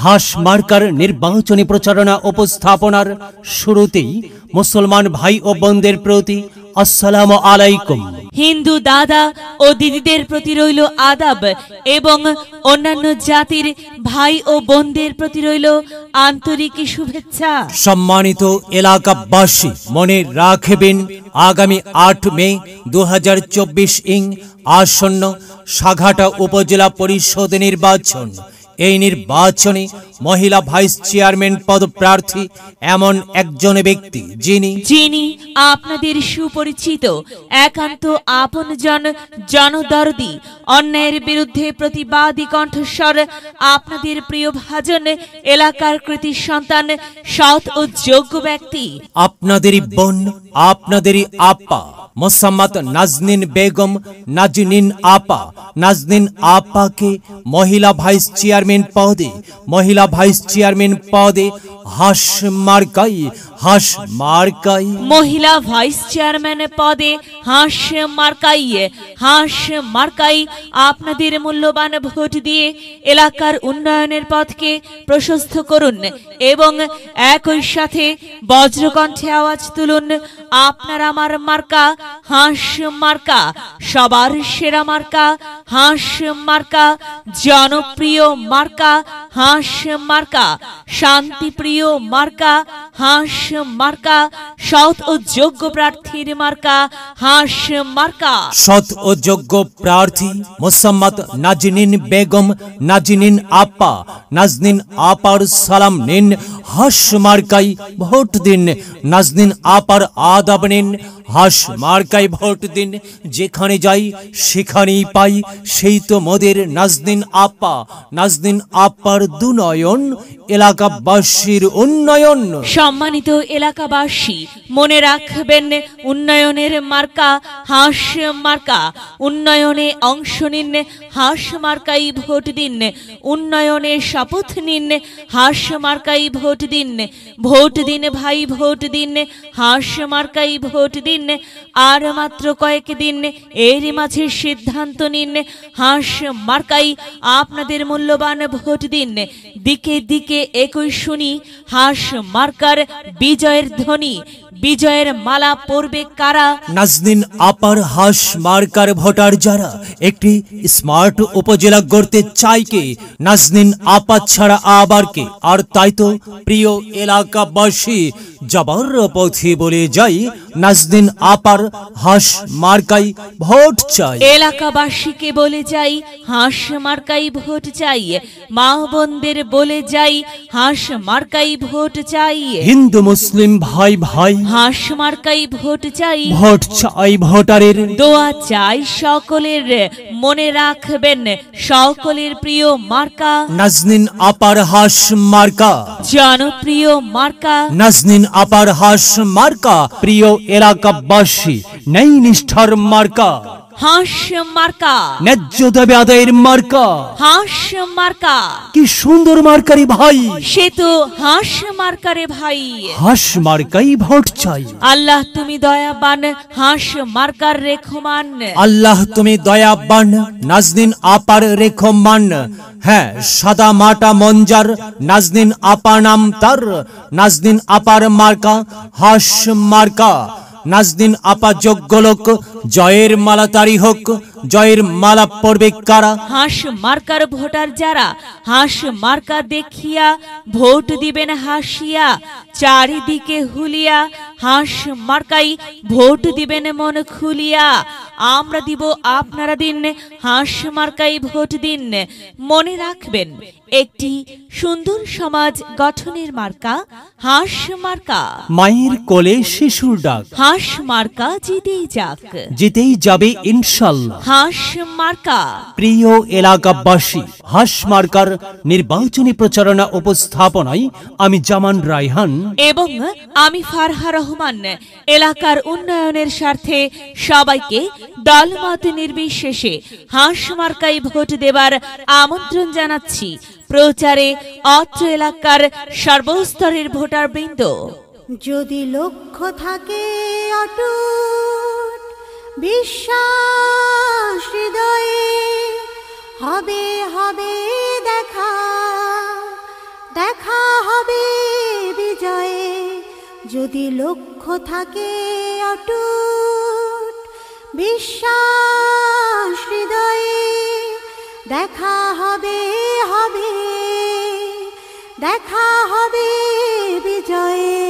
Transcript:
হাস marker নির্বাচনী প্রচারণা উপস্থাপনার শুরুতেই মুসলমান ভাই ও বোনদের প্রতি আসসালামু আলাইকুম। হিন্দু দাদা ও দিদিদের প্রতি রইল আদাব এবং অন্যান্য জাতির ভাই ও বোনদের প্রতি রইল আন্তরিক শুভেচ্ছা। সম্মানিত এলাকাবাসী, মনে রাখবেন আগামী ৮ মে ২০২৪ আসন্ন সাঘাটা উপজেলা পরিষদ নির্বাচন। এই নির্বাচনে মহিলা ভাইস চেয়ারম্যান পদপ্রার্থী এমন একজন ব্যক্তি যিনি আপনাদের সুপরিচিত, একান্ত আপনজন, জনদরদি, অন্যায়ের বিরুদ্ধে প্রতিবাদী কণ্ঠস্বর, আপনাদের প্রিয় ভাজন, এলাকার কৃতি সন্তান, সৎ ও যোগ্য ব্যক্তি, আপনাদেরই বোন, আপনাদেরই আপা মোসাম্মত নাজনীন বেগম, নাজনীন আপা। নাজনীন আপাকে মহিলা ভাইস চেয়ারম্যান পদে হাস মার্কাই মহিলা ভাইস চেয়ারম্যান পদে হাস মার্কাই আপনাদের মূল্যবান ভোট দিয়ে এলাকার উন্নয়নের পথকে প্রশস্ত করুন এবং একই সাথে বজ্রকণ্ঠে আওয়াজ তুলুন, আপনার আমার মার্কা হাস মার্কা, সবার সেরা মার্কা হাস মার্কা, জনপ্রিয় মার্কা হাস মার্কা, শান্তিপ্রিয় মার্কা হাস মার্কা, সৎ ও যোগ্য প্রার্থীর মার্কা হাস মার্কা। সৎ ও যোগ্য প্রার্থী মোসাম্মত নাজনীন বেগম, নাজনীন আপা। নাজনীন আপার সালাম নিন, হাস মার্কাই ভোট দিন। নাজনীন আপার আদাব নিন, হাস মার্কাই ভোট দিন। যেখানে যাই সেখানেই পাই, সেই তো মোদের নাজনীন আপা। নাজনীন আপার দুনয়ন, এলাকাবাসীর উন্নয়ন। সম্মানিত এলাকাবাসী, মনে রাখবেন উন্নয়নের মার্কা হাস মার্কা। উন্নয়নে অংশ নিন, হাস মার্কাই ভোট দিন। উন্নয়নে শপথ নিন, হাস মার্কাই ভোট দিন। ভোট দিন ভাই, ভোট দিন, হাস মার্কাই ভোট দিন। আর মাত্র কয়েক দিন, এর মাঝে সিদ্ধান্ত নিন, হাস মার্কাই আপনাদের মূল্যবান ভোট দিন। দিকে দিকে একই শুনি হাস মার্কার বিজয়ের ধ্বনি। বিজয়ের মালা পরবে কারা? নাজনীন আপার হাস মার্কার ভোটার যারা একটি স্মার্ট উপজেলা গড়তে চায় কে? নাজনীন আপা ছাড়া আবার কে? আর তাই তো প্রিয় এলাকাবাসী, যাবার পথে বলে যাই, নাজনীন আপার হাস মার্কাই ভোট চাই। এলাকাবাসীকে বলে যাই, হাস মার্কাই ভোট চাই। মা বোনদের বলে যাই, হাস মার্কাই ভোট চাই। হিন্দু মুসলিম ভাই ভাই, হাস মার্কাই ভোট চাই। ভোট চাই ভোটারের, দোয়া চাই সকলের। মনে রাখবেন সকলের প্রিয় মার্কা নাজনীন আপার হাস মার্কা, জনপ্রিয় মার্কা। নাজনীন আপার হাস মার্কা, প্রিয় এলাকাবাসী, নেই নিষ্ঠার মার্কা, হাস মার্কা, ন্যায্য দাবি আদায়ের মার্কা। হাস মার্কা, কি সুন্দর মার্কারি ভাই, সে তো হাস মার্কারে ভাই। হাস মার্কাই ভোট চাই। আল্লাহ তুমি দয়াবান, হাস মার্কার রেখমান। আল্লাহ তুমি দয়াবান, নাজনীন আপার রেখমান। হ্যাঁ, সাদা মাটা মঞ্জার, নাজনীন আপা নাম তার। নাজনীন আপার মার্কা হাস মার্কা। নাজনীন আপা যোগ্য লোক, জয়ের মালা তারি হোক। জয়ের মালা পড়বে কারা? হাস মার্কার ভোটার যারা, হাস মার্কা দেখিয়া ভোট দিবেন হাসিয়া। চারিদিকে হুলিয়া, হাস মার্কাই ভোট দিবেন মন খুলিয়া। আমরা দিব, আপনারা দিন, হাস মার্কাই ভোট দিন। মনে রাখবেন একটি সুন্দর সমাজ গঠনের মার্কা হাস মার্কা। মায়ের কোলে শিশুর ডাক, হাস মার্কা জিতেই যাক, জিতেই যাবে ইনশাল্লাহ। হাস মার্কা। প্রিয় এলাকাবাসী, হাস মার্কার নির্বাচনী প্রচারণা উপস্থাপনায় আমি জামান রায়হান এবং আমি ফারহা রহমান এলাকার উন্নয়নের স্বার্থে সবাইকে দলমত নির্বিশেষে হাস মার্কায় ভোট দেবার আমন্ত্রণ জানাচ্ছি। প্রচারে অত্র এলাকার সর্বস্তরের ভোটার বৃন্দ। যদি লক্ষ্য থাকে অটুট বিশ্বাস হৃদয়ে, হবে হবে দেখা যদি লক্ষ্য থাকে অটুট, বিশ্বাস হৃদয়ে, দেখা হবে, দেখা হবে বিজয়ে।